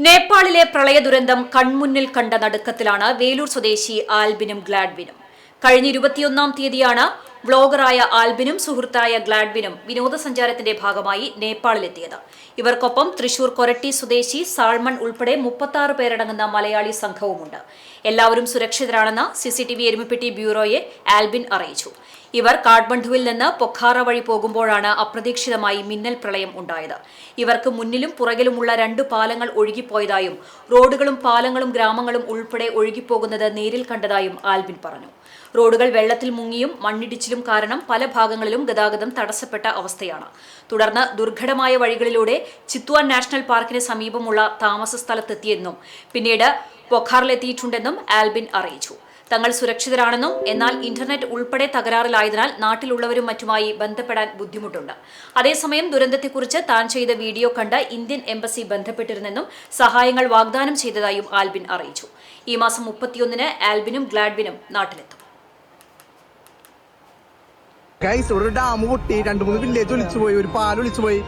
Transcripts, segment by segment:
നേപ്പാളിലെ പ്രളയ ദുരന്തം കൺമുന്നിൽ കണ്ട നടുക്കത്തിലാണ് വേലൂർ സ്വദേശി ആൽബിനും ഗ്ലാഡ്വിനും. കഴിഞ്ഞ 21-ാം തീയതിയാണ് വ്ളോഗറായ ആൽബിനും സുഹൃത്തായ ഗ്ലാഡ്വിനും വിനോദസഞ്ചാരത്തിന്റെ ഭാഗമായി നേപ്പാളിലെത്തിയത്. ഇവർക്കൊപ്പം തൃശൂർ കൊരട്ടി സ്വദേശി സാൾമൺ ഉൾപ്പെടെ 36 പേരടങ്ങുന്ന മലയാളി സംഘവുമുണ്ട്. എല്ലാവരും സുരക്ഷിതരാണെന്ന് CCTV എരുമപ്പെട്ടി ബ്യൂറോയെ ആൽബിൻ അറിയിച്ചു. ഇവർ കാഠ്മണ്ഡുവിൽ നിന്ന് പൊഖാറ വഴി പോകുമ്പോഴാണ് അപ്രതീക്ഷിതമായി മിന്നൽ പ്രളയം ഉണ്ടായത്. ഇവർക്ക് മുന്നിലും പുറകിലുമുള്ള 2 പാലങ്ങൾ ഒഴുകിപ്പോയതായും റോഡുകളും പാലങ്ങളും ഗ്രാമങ്ങളും ഉൾപ്പെടെ ഒഴുകിപ്പോകുന്നത് നേരിൽ കണ്ടതായും ആൽബിൻ പറഞ്ഞു. റോഡുകൾ വെള്ളത്തിൽ മുങ്ങിയും മണ്ണിടിച്ചിലും കാരണം പല ഭാഗങ്ങളിലും ഗതാഗതം തടസ്സപ്പെട്ട അവസ്ഥയാണ്. തുടർന്ന് ദുർഘടമായ വഴികളിലൂടെ ചിത്വാൻ നാഷണൽ പാർക്കിന് സമീപമുള്ള താമസ സ്ഥലത്തെത്തിയെന്നും പിന്നീട് പൊഖാറിലെത്തിയിട്ടുണ്ടെന്നും ആൽബിൻ അറിയിച്ചു. തങ്ങൾ സുരക്ഷിതരാണെന്നും എന്നാൽ ഇന്റർനെറ്റ് ഉൾപ്പെടെ തകരാറിലായതിനാൽ നാട്ടിലുള്ളവരും മറ്റുമായി ബന്ധപ്പെടാൻ ബുദ്ധിമുട്ടുണ്ട്. അതേസമയം ദുരന്തത്തെക്കുറിച്ച് താൻ ചെയ്ത വീഡിയോ കണ്ട് ഇന്ത്യൻ എംബസി ബന്ധപ്പെട്ടിരുന്നെന്നും സഹായങ്ങൾ വാഗ്ദാനം ചെയ്തതായും ആൽബിൻ അറിയിച്ചു. ഈ മാസം 31-ന് ആൽബിനും ഗ്ലാഡ്വിനും നാട്ടിലെത്തും. ഒരു ഡാം പൊട്ടി 2-3 വില്ലേജ് ഒലിച്ചുപോയി, ഒരു പാൽ ഒലിച്ചുപോയി.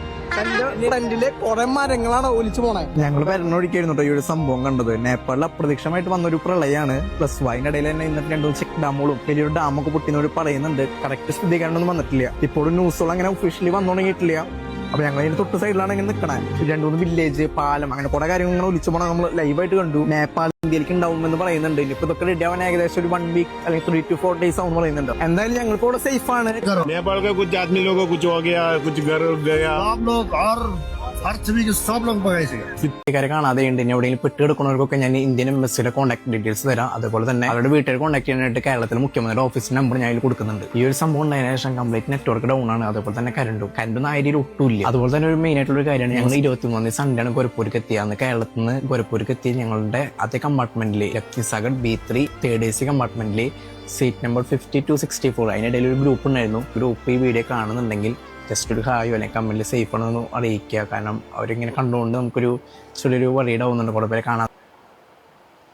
ഫ്രണ്ടിലെ കുറെ മരങ്ങളാണ് ഒലിച്ചു പോണേ. ഞങ്ങൾ വരുന്നൊഴിക്കായിരുന്നു ഈ ഒരു സംഭവം കണ്ടത്. നേപ്പാളിൽ അപ്രതീക്ഷിതമായിട്ട് വന്നൊരു പ്രളയാണ്. പ്ലസ് അതിനിടയിൽ തന്നെ ഇന്നത്തെ 2 ചെക്ക് ഡാമുകളും വലിയൊരു ഡാമൊക്കെ പൊട്ടിന്നവർ പറയുന്നുണ്ട്. കറക്റ്റ് സ്ഥിരീകരണമൊന്നും വന്നിട്ടില്ല. ഇപ്പോഴും ന്യൂസുകൾ അങ്ങനെ ഒഫീഷ്യലി വന്നു തുടങ്ങിയിട്ടില്ല. അപ്പൊ ഞങ്ങൾ അതിന്റെ തൊട്ട് സൈഡിലാണ് ഇങ്ങനെ നിൽക്കണേ. 2-3 വില്ലേജ്, പാലം, അങ്ങനെ കുറെ കാര്യങ്ങൾ ഇങ്ങനെ ഒലിച്ചു പോകണം. നമ്മൾ ലൈവായിട്ട് കണ്ടു. നേപ്പാൾ ഇന്ത്യയിലേക്ക് ഉണ്ടാവുമെന്ന് പറയുന്നുണ്ട്. ഇനിയിപ്പോ ഇതൊക്കെ റെഡി ആവാൻ ഏകദേശം ഒരു 1 വീക്ക് അല്ലെങ്കിൽ 3 to 4 days ആവുമെന്ന് പറയുന്നുണ്ട്. എന്തായാലും ഞങ്ങൾക്ക് ഇവിടെ സേഫ് ആണ്. नेपाल का कुछ आदमी लोगों को कुछ हो गया, कुछ घर गया, ഇക്കാരെ കാണാതെയുണ്ട്. ഇനി എവിടെയെങ്കിലും പെട്ടെടുക്കുന്നവർക്കൊക്കെ ഞാൻ ഇന്ത്യൻ എംബസിയുടെ കോൺടാക്ട് ഡീറ്റെയിൽസ് തരാം. അതുപോലെ തന്നെ അവരുടെ വീട്ടിൽ കോൺടാക്ട് ചെയ്യാനായിട്ട് കേരളത്തിലെ മുഖ്യമന്ത്രിയുടെ ഓഫീസ് നമ്പർ ഞാൻ കൊടുക്കുന്നുണ്ട്. ഈ ഒരു സംഭവം ഉണ്ടായതിനു ശേഷം കംപ്ലീറ്റ് നെറ്റ്വർക്ക് ഡൗൺ ആണ്. അതുപോലെ തന്നെ കറണ്ടും ആ ഏരിയയിൽ ഒട്ടുമില്ല. അതുപോലെ തന്നെ ഒരു മെയിൻ ആയിട്ടുള്ള ഒരു കാര്യമാണ്, ഞങ്ങൾ 23 സൺഡേ ആണ് ഗോരഖ്പൂർക്ക് എത്തിയത്. അന്ന് കേരളത്തിൽ നിന്ന് ഗോരഖ്പൂർക്ക് എത്തിയ ഞങ്ങളുടെ അതേ കമ്പാർട്ട്മെന്റിൽ ലക്ഷ്മിസാഗർ B3 3rd AC കമ്പാർട്ട്മെന്റിൽ സീറ്റ് നമ്പർ 52-64 അതിനിടയിൽ ഒരു ഗ്രൂപ്പ് ഉണ്ടായിരുന്നു. ഗ്രൂപ്പ് ഈ വീഡിയോ കാണുന്നുണ്ടെങ്കിൽ ജസ്റ്റ് ഒരു ഹായോ അല്ലെങ്കിൽ കമന്റിൽ സേഫ് ആണെന്ന് അറിയിക്കുക. കാരണം അവരിങ്ങനെ കണ്ടുകൊണ്ട് നമുക്കൊരു ചെറിയൊരു വറീഡ് ആവുന്നുണ്ട്. കുറെ പേരെ കാണാൻ